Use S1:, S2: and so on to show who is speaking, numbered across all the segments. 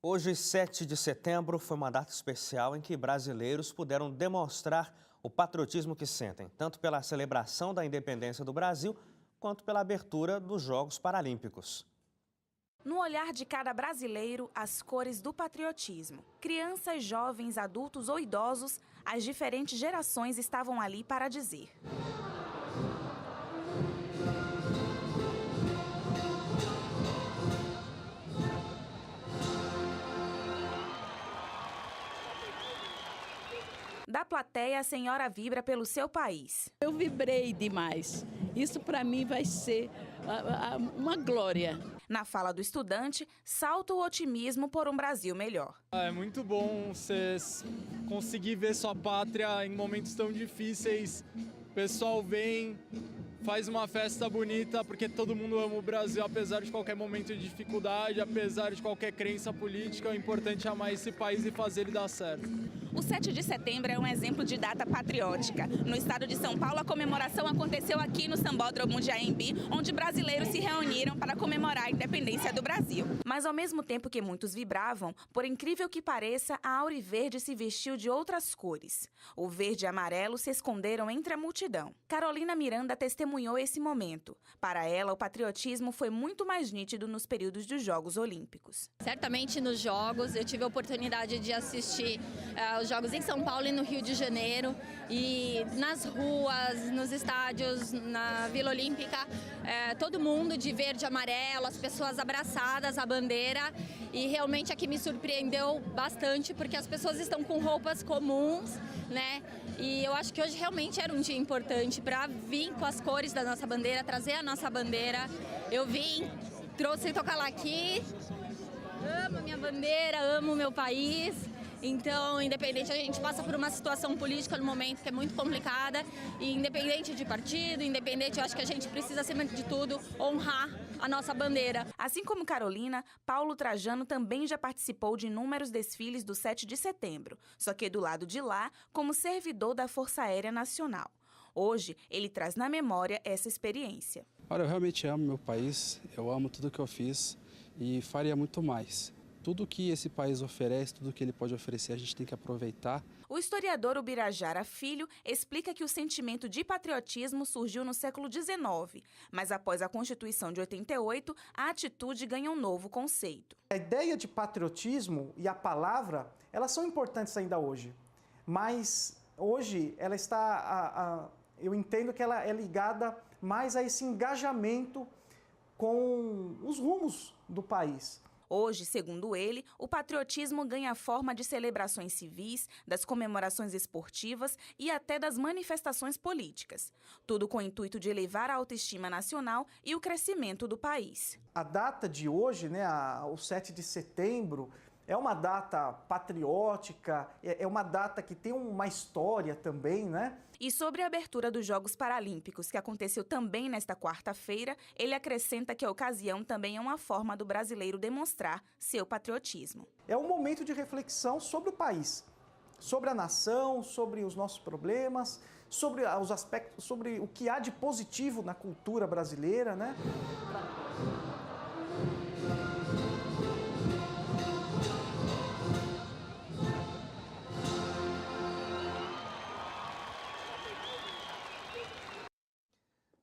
S1: Hoje, 7 de setembro, foi uma data especial em que brasileiros puderam demonstrar o patriotismo que sentem, tanto pela celebração da independência do Brasil, quanto pela abertura dos Jogos Paralímpicos.
S2: No olhar de cada brasileiro, as cores do patriotismo. Crianças, jovens, adultos ou idosos, as diferentes gerações estavam ali para dizer: da plateia, a senhora vibra pelo seu país.
S3: Eu vibrei demais. Isso para mim vai ser uma glória.
S2: Na fala do estudante, salta o otimismo por um Brasil melhor.
S4: É muito bom você conseguir ver sua pátria em momentos tão difíceis. O pessoal vem, faz uma festa bonita, porque todo mundo ama o Brasil, apesar de qualquer momento de dificuldade, apesar de qualquer crença política. O importante é amar esse país e fazer ele dar certo.
S2: O 7 de setembro é um exemplo de data patriótica. No estado de São Paulo, a comemoração aconteceu aqui no Sambódromo de Anhembi, onde brasileiros se reuniram para comemorar a independência do Brasil. Mas ao mesmo tempo que muitos vibravam, por incrível que pareça, a Auriverde se vestiu de outras cores. O verde e amarelo se esconderam entre a multidão. Carolina Miranda testemunhou esse momento. Para ela, o patriotismo foi muito mais nítido nos períodos dos Jogos Olímpicos.
S5: Certamente nos Jogos, eu tive a oportunidade de assistir os Jogos em São Paulo e no Rio de Janeiro, e nas ruas, nos estádios, na Vila Olímpica, todo mundo de verde e amarelo, as pessoas abraçadas à bandeira, e realmente aqui me surpreendeu bastante, porque as pessoas estão com roupas comuns, né? E eu acho que hoje realmente era um dia importante para vir com as cores da nossa bandeira, trazer a nossa bandeira. Eu vim, trouxe Tocalaqui, amo minha bandeira, amo meu país. Então, independente, a gente passa por uma situação política no momento que é muito complicada, e independente de partido, independente, eu acho que a gente precisa, acima de tudo, honrar a nossa bandeira.
S2: Assim como Carolina, Paulo Trajano também já participou de inúmeros desfiles do 7 de setembro, só que do lado de lá, como servidor da Força Aérea Nacional. Hoje, ele traz na memória essa experiência.
S6: Olha, eu realmente amo meu país, eu amo tudo que eu fiz e faria muito mais. Tudo que esse país oferece, tudo que ele pode oferecer, a gente tem que aproveitar.
S2: O historiador Ubirajara Filho explica que o sentimento de patriotismo surgiu no século XIX, mas após a Constituição de 88, a atitude ganha um novo conceito.
S7: A ideia de patriotismo e a palavra, elas são importantes ainda hoje, mas hoje ela está, eu entendo que ela é ligada mais a esse engajamento com os rumos do país.
S2: Hoje, segundo ele, o patriotismo ganha a forma de celebrações civis, das comemorações esportivas e até das manifestações políticas. Tudo com o intuito de elevar a autoestima nacional e o crescimento do país.
S7: A data de hoje, né, o 7 de setembro, é uma data patriótica, é uma data que tem uma história também, né?
S2: E sobre a abertura dos Jogos Paralímpicos, que aconteceu também nesta quarta-feira, ele acrescenta que a ocasião também é uma forma do brasileiro demonstrar seu patriotismo.
S7: É um momento de reflexão sobre o país, sobre a nação, sobre os nossos problemas, sobre os aspectos, sobre o que há de positivo na cultura brasileira, né?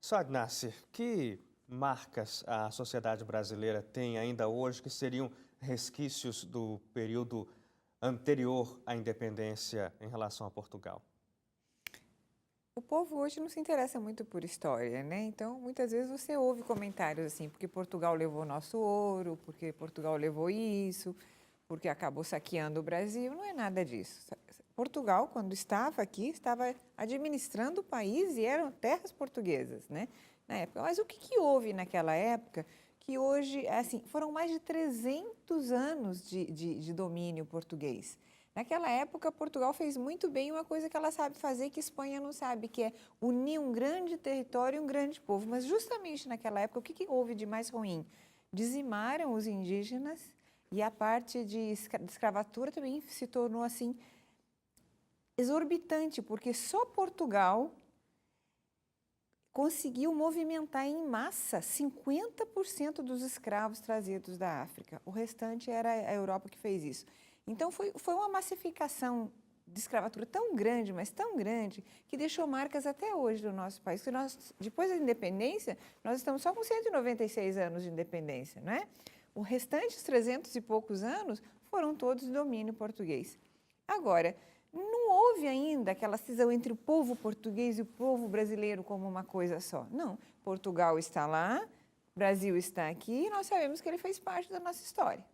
S1: Sagnácia, que marcas a sociedade brasileira tem ainda hoje que seriam resquícios do período anterior à independência em relação a Portugal?
S8: O povo hoje não se interessa muito por história, né? Então, muitas vezes você ouve comentários assim, porque Portugal levou nosso ouro, porque Portugal levou isso, porque acabou saqueando o Brasil. Não é nada disso. Portugal, quando estava aqui, estava administrando o país e eram terras portuguesas, né? Na época. Mas o que houve naquela época que hoje, assim, foram mais de 300 anos de domínio português. Naquela época, Portugal fez muito bem uma coisa que ela sabe fazer, que a Espanha não sabe, que é unir um grande território e um grande povo. Mas justamente naquela época, o que houve de mais ruim? Dizimaram os indígenas e a parte de escravatura também se tornou, assim, exorbitante, porque só Portugal conseguiu movimentar em massa 50% dos escravos trazidos da África. O restante era a Europa que fez isso. Então, foi uma massificação de escravatura tão grande, mas tão grande, que deixou marcas até hoje no nosso país. Que depois da independência, nós estamos só com 196 anos de independência, não é? O restante, os 300 e poucos anos, foram todos de domínio português. Agora, não houve ainda aquela cisão entre o povo português e o povo brasileiro como uma coisa só. Não, Portugal está lá, Brasil está aqui, e nós sabemos que ele fez parte da nossa história.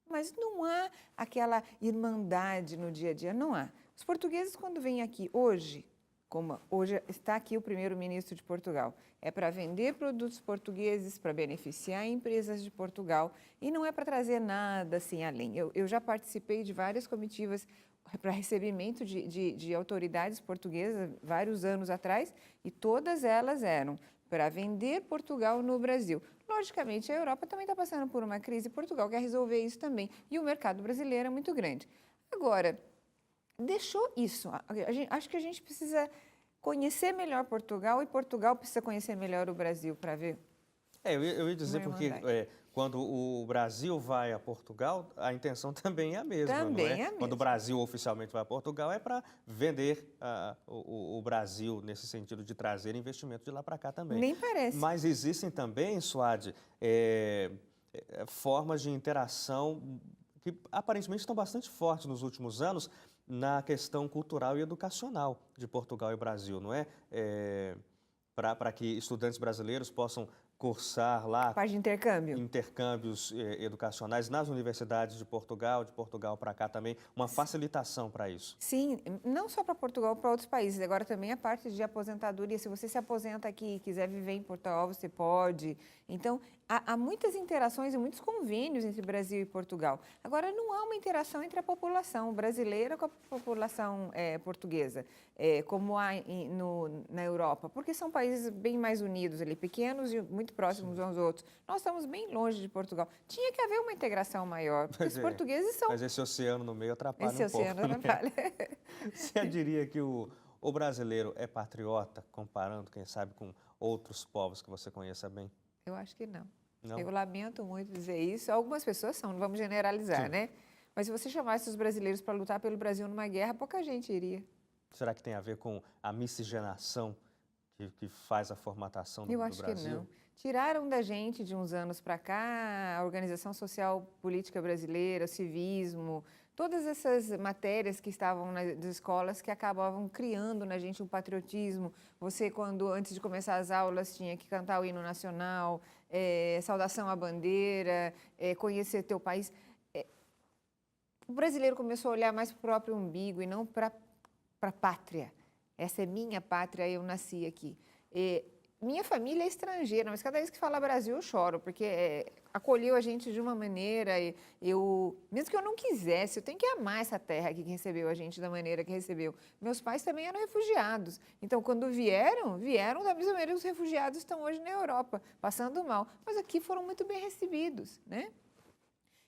S8: Mas não há aquela irmandade no dia a dia, não há. Os portugueses, quando vêm aqui hoje, como hoje está aqui o primeiro-ministro de Portugal, é para vender produtos portugueses, para beneficiar empresas de Portugal, e não é para trazer nada assim além. Eu já participei de várias comitivas para recebimento de autoridades portuguesas, vários anos atrás, e todas elas eram para vender Portugal no Brasil. Logicamente, a Europa também está passando por uma crise, Portugal quer resolver isso também, e o mercado brasileiro é muito grande. Agora, deixou isso. Acho que a gente precisa conhecer melhor Portugal, e Portugal precisa conhecer melhor o Brasil para ver.
S1: Eu ia dizer porque quando o Brasil vai a Portugal, a intenção também é a mesma,
S8: também
S1: não é?
S8: É a mesma.
S1: Quando o Brasil oficialmente vai a Portugal, é para vender o Brasil, nesse sentido de trazer investimento de lá para cá também.
S8: Nem parece.
S1: Mas existem também, Suad, formas de interação que aparentemente estão bastante fortes nos últimos anos na questão cultural e educacional de Portugal e Brasil, não é? Para que estudantes brasileiros possam cursar lá
S8: parte de intercâmbio.
S1: Intercâmbios educacionais nas universidades de Portugal para cá também, uma facilitação para isso.
S8: Sim, não só para Portugal, para outros países. Agora também a parte de aposentadoria, se você se aposenta aqui e quiser viver em Portugal, você pode. Então, há muitas interações e muitos convênios entre Brasil e Portugal. Agora, não há uma interação entre a população brasileira com a população portuguesa, como há na Europa, porque são países bem mais unidos ali, pequenos e muito próximos uns aos outros. Nós estamos bem longe de Portugal. Tinha que haver uma integração maior, porque os portugueses são...
S1: Mas esse oceano no meio atrapalha
S8: esse
S1: um pouco.
S8: Oceano atrapalha.
S1: Você diria que o brasileiro é patriota, comparando, quem sabe, com outros povos que você conheça bem?
S8: Eu acho que não.
S1: Não?
S8: Eu lamento muito dizer isso. Algumas pessoas são, não vamos generalizar, né? Mas se você chamasse os brasileiros para lutar pelo Brasil numa guerra, pouca gente iria.
S1: Será que tem a ver com a miscigenação que faz a formatação do Brasil?
S8: Eu acho que não. Tiraram da gente, de uns anos para cá, a organização social política brasileira, o civismo, todas essas matérias que estavam nas escolas que acabavam criando na gente um patriotismo. Você, antes de começar as aulas, tinha que cantar o hino nacional, saudação à bandeira, conhecer teu país. O brasileiro começou a olhar mais para o próprio umbigo e não para a pátria. Essa é minha pátria, eu nasci aqui. Minha família é estrangeira, mas cada vez que fala Brasil eu choro, porque acolheu a gente de uma maneira, mesmo que eu não quisesse, eu tenho que amar essa terra aqui que recebeu a gente da maneira que recebeu. Meus pais também eram refugiados, então quando vieram da mesma maneira que os refugiados estão hoje na Europa, passando mal, mas aqui foram muito bem recebidos, né?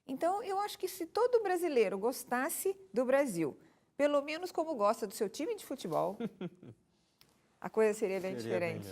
S8: Então eu acho que se todo brasileiro gostasse do Brasil, pelo menos como gosta do seu time de futebol, a coisa seria bem diferente.